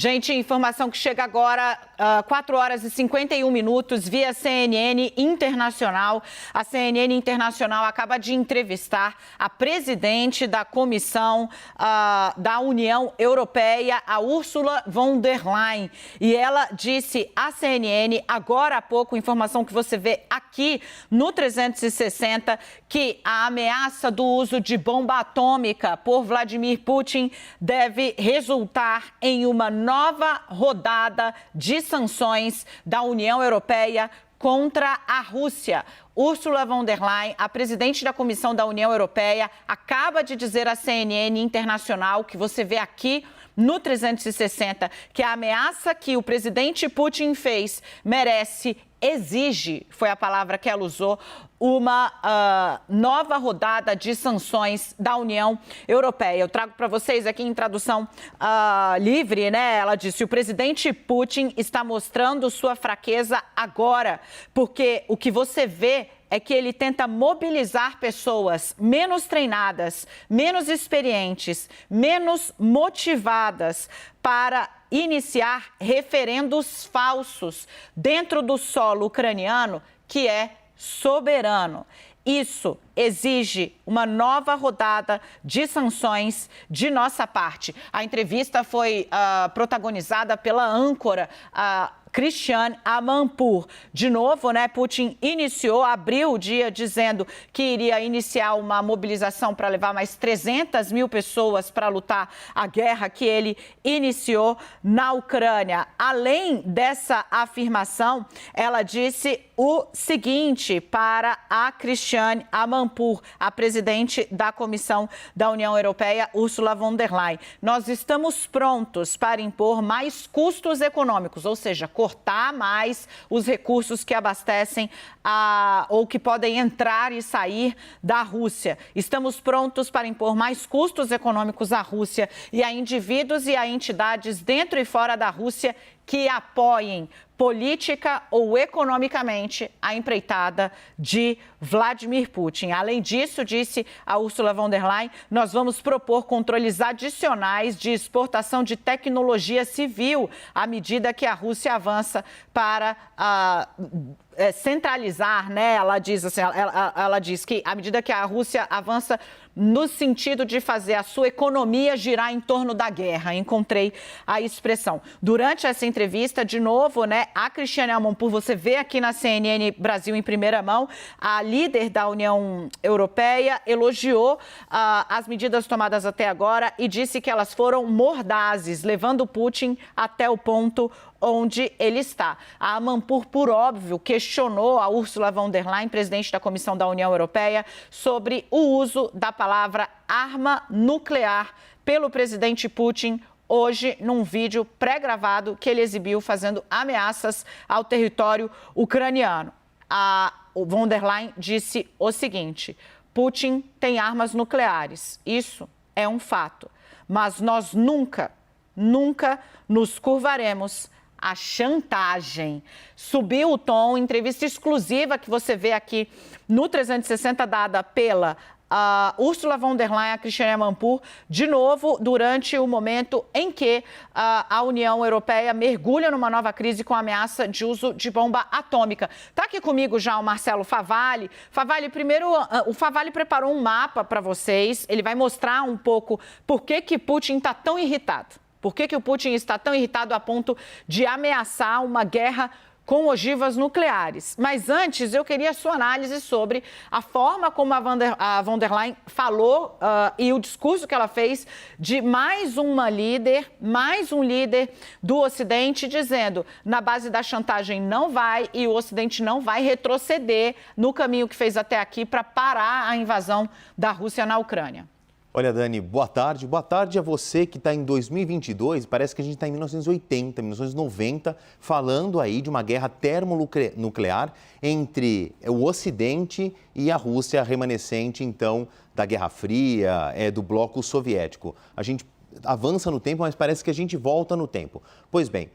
Gente, informação que chega agora, 4 horas e 51 minutos, via CNN Internacional. A CNN Internacional acaba de entrevistar a presidente da Comissão da União Europeia, a Ursula von der Leyen. E ela disse à CNN, agora há pouco, informação que você vê aqui no 360, que a ameaça do uso de bomba atômica por Vladimir Putin deve resultar em uma nova rodada de sanções da União Europeia contra a Rússia. Ursula von der Leyen, a presidente da Comissão da União Europeia, acaba de dizer à CNN Internacional, que você vê aqui no 360, que a ameaça que o presidente Putin fez exige, foi a palavra que ela usou, uma nova rodada de sanções da União Europeia. Eu trago para vocês aqui em tradução livre, né? Ela disse, o presidente Putin está mostrando sua fraqueza agora, porque o que você vê é que ele tenta mobilizar pessoas menos treinadas, menos experientes, menos motivadas para iniciar referendos falsos dentro do solo ucraniano, que é soberano. Isso exige uma nova rodada de sanções de nossa parte. A entrevista foi protagonizada pela âncora Christiane Amanpour. De novo, né, Putin abriu o dia dizendo que iria iniciar uma mobilização para levar mais 300 mil pessoas para lutar a guerra que ele iniciou na Ucrânia. Além dessa afirmação, ela disse o seguinte para a Christiane Amanpour, a presidente da Comissão da União Europeia, Ursula von der Leyen. Nós estamos prontos para impor mais custos econômicos, ou seja, cortar mais os recursos que abastecem ou que podem entrar e sair da Rússia. Estamos prontos para impor mais custos econômicos à Rússia e a indivíduos e a entidades dentro e fora da Rússia que apoiem política ou economicamente a empreitada de Vladimir Putin. Além disso, disse a Ursula von der Leyen, nós vamos propor controles adicionais de exportação de tecnologia civil à medida que a Rússia avança para centralizar, né? Ela diz assim, ela diz que à medida que a Rússia avança no sentido de fazer a sua economia girar em torno da guerra. Encontrei a expressão. Durante essa entrevista, de novo, né, a Christiane Amanpour, você vê aqui na CNN Brasil em primeira mão, a líder da União Europeia elogiou as medidas tomadas até agora e disse que elas foram mordazes, levando Putin até o ponto onde ele está. A Amanpour, por óbvio, questionou a Ursula von der Leyen, presidente da Comissão da União Europeia, sobre o uso da palavra arma nuclear pelo presidente Putin hoje num vídeo pré-gravado que ele exibiu fazendo ameaças ao território ucraniano. A von der Leyen disse o seguinte, Putin tem armas nucleares, isso é um fato, mas nós nunca nos curvaremos a chantagem. Subiu o tom, entrevista exclusiva que você vê aqui no 360 dada pela Ursula von der Leyen, a Christiane Amanpour, de novo, durante o momento em que a União Europeia mergulha numa nova crise com a ameaça de uso de bomba atômica. Está aqui comigo já o Marcelo Favalli. Favalli, primeiro, o Favalli preparou um mapa para vocês, ele vai mostrar um pouco por que Putin está tão irritado. Por que o Putin está tão irritado a ponto de ameaçar uma guerra com ogivas nucleares? Mas antes, eu queria a sua análise sobre a forma como a von der Leyen falou e o discurso que ela fez de mais um líder do Ocidente dizendo na base da chantagem não vai e o Ocidente não vai retroceder no caminho que fez até aqui para parar a invasão da Rússia na Ucrânia. Olha, Dani, boa tarde. Boa tarde a você que está em 2022. Parece que a gente está em 1980, 1990, falando aí de uma guerra termonuclear entre o Ocidente e a Rússia remanescente, então, da Guerra Fria, do bloco soviético. A gente avança no tempo, mas parece que a gente volta no tempo. Pois bem,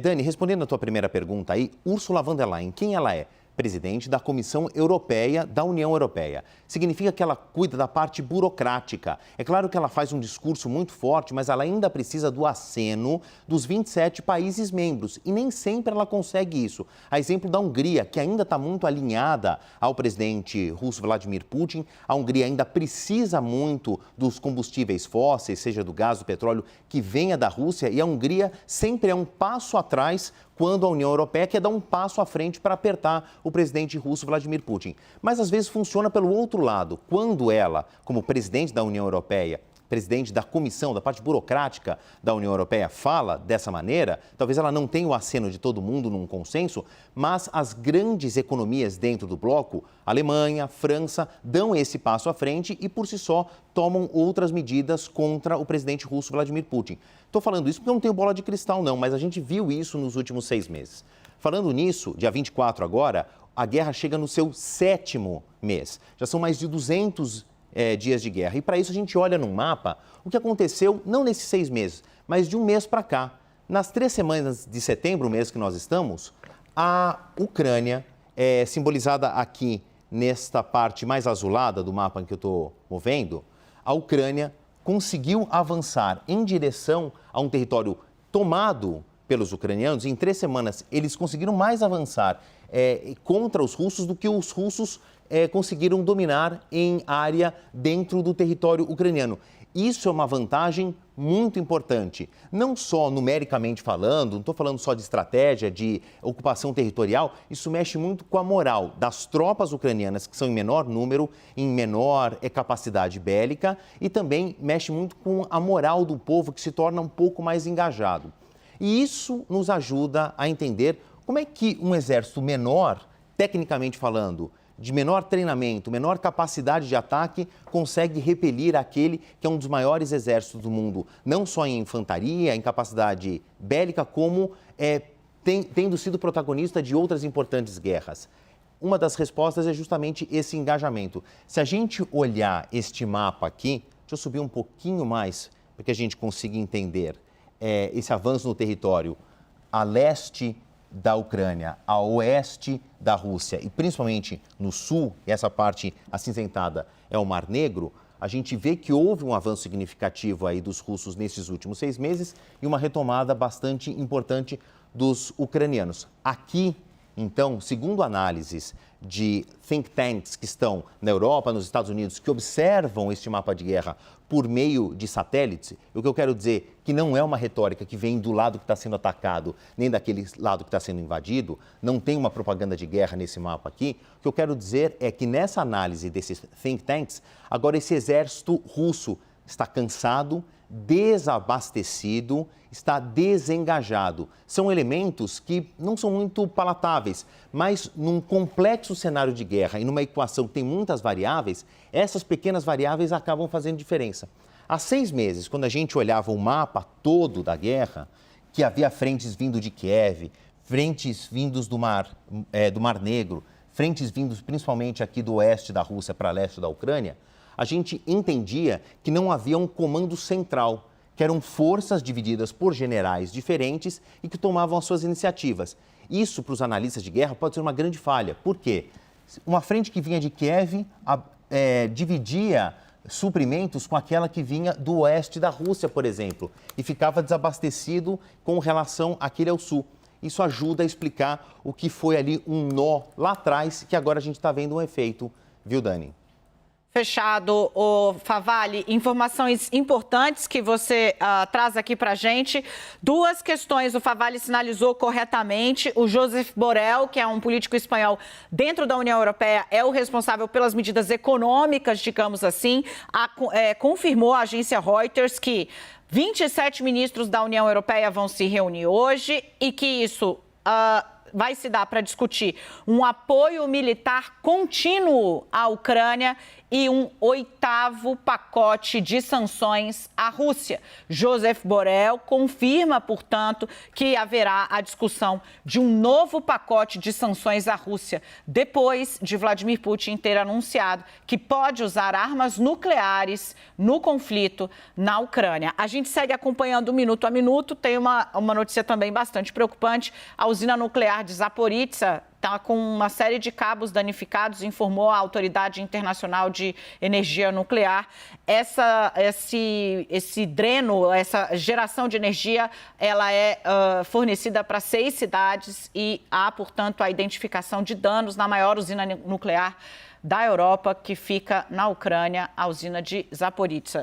Dani, respondendo a tua primeira pergunta aí, Ursula von der Leyen, quem ela é? presidente da Comissão Europeia da União Europeia. Significa que ela cuida da parte burocrática. É claro que ela faz um discurso muito forte, mas ela ainda precisa do aceno dos 27 países membros e nem sempre ela consegue isso. A exemplo da Hungria, que ainda está muito alinhada ao presidente russo Vladimir Putin. A Hungria ainda precisa muito dos combustíveis fósseis, seja do gás, do petróleo, que venha da Rússia, e a Hungria sempre é um passo atrás quando a União Europeia quer dar um passo à frente para apertar o presidente russo Vladimir Putin. Mas às vezes funciona pelo outro lado. Quando ela, como presidente da União Europeia, presidente da comissão, da parte burocrática da União Europeia, fala dessa maneira, talvez ela não tenha o aceno de todo mundo num consenso, mas as grandes economias dentro do bloco, Alemanha, França, dão esse passo à frente e, por si só, tomam outras medidas contra o presidente russo Vladimir Putin. Estou falando isso porque eu não tenho bola de cristal, não, mas a gente viu isso nos últimos 6 meses. Falando nisso, dia 24 agora, a guerra chega no seu 7º mês. Já são mais de 200 dias de guerra. E para isso a gente olha no mapa o que aconteceu, não nesses 6 meses, mas de um mês para cá. Nas 3 semanas de setembro, o mês que nós estamos, a Ucrânia, simbolizada aqui nesta parte mais azulada do mapa em que eu estou movendo, a Ucrânia conseguiu avançar em direção a um território tomado pelos ucranianos. Em 3 semanas, eles conseguiram mais avançar contra os russos do que os russos conseguiram dominar em área dentro do território ucraniano. Isso é uma vantagem muito importante, não só numericamente falando, não estou falando só de estratégia, de ocupação territorial, isso mexe muito com a moral das tropas ucranianas, que são em menor número, em menor capacidade bélica, e também mexe muito com a moral do povo, que se torna um pouco mais engajado. E isso nos ajuda a entender como é que um exército menor, tecnicamente falando, de menor treinamento, menor capacidade de ataque, consegue repelir aquele que é um dos maiores exércitos do mundo, não só em infantaria, em capacidade bélica, como tendo sido protagonista de outras importantes guerras. Uma das respostas é justamente esse engajamento. Se a gente olhar este mapa aqui, deixa eu subir um pouquinho mais, para que a gente consiga entender esse avanço no território a leste da Ucrânia, a oeste da Rússia e principalmente no sul, e essa parte acinzentada é o Mar Negro, a gente vê que houve um avanço significativo aí dos russos nesses últimos 6 meses e uma retomada bastante importante dos ucranianos. Aqui, então, segundo análises de think tanks que estão na Europa, nos Estados Unidos, que observam este mapa de guerra por meio de satélites, o que eu quero dizer que não é uma retórica que vem do lado que está sendo atacado, nem daquele lado que está sendo invadido, não tem uma propaganda de guerra nesse mapa aqui. O que eu quero dizer é que nessa análise desses think tanks, agora esse exército russo está cansado, desabastecido, está desengajado. São elementos que não são muito palatáveis, mas num complexo cenário de guerra e numa equação que tem muitas variáveis, essas pequenas variáveis acabam fazendo diferença. Há 6 meses, quando a gente olhava o mapa todo da guerra, que havia frentes vindo de Kiev, frentes vindos do Mar Negro, frentes vindos principalmente aqui do oeste da Rússia para leste da Ucrânia, a gente entendia que não havia um comando central, que eram forças divididas por generais diferentes e que tomavam as suas iniciativas. Isso, para os analistas de guerra, pode ser uma grande falha. Por quê? Uma frente que vinha de Kiev dividia suprimentos com aquela que vinha do oeste da Rússia, por exemplo, e ficava desabastecido com relação àquele ao sul. Isso ajuda a explicar o que foi ali um nó lá atrás, que agora a gente está vendo um efeito, viu, Dani? Fechado, Favalli, informações importantes que você traz aqui para a gente. 2 questões, o Favalli sinalizou corretamente. O Josep Borrell, que é um político espanhol dentro da União Europeia, é o responsável pelas medidas econômicas, digamos assim. Confirmou a agência Reuters que 27 ministros da União Europeia vão se reunir hoje e que isso vai se dar para discutir um apoio militar contínuo à Ucrânia e um 8º pacote de sanções à Rússia. Josep Borrell confirma, portanto, que haverá a discussão de um novo pacote de sanções à Rússia, depois de Vladimir Putin ter anunciado que pode usar armas nucleares no conflito na Ucrânia. A gente segue acompanhando minuto a minuto. Tem uma notícia também bastante preocupante. A usina nuclear de Zaporizhzhia está com uma série de cabos danificados, informou a Autoridade Internacional de Energia Nuclear. Esse dreno, essa geração de energia, ela é fornecida para 6 cidades e há, portanto, a identificação de danos na maior usina nuclear da Europa, que fica na Ucrânia, a usina de Zaporizhzhia.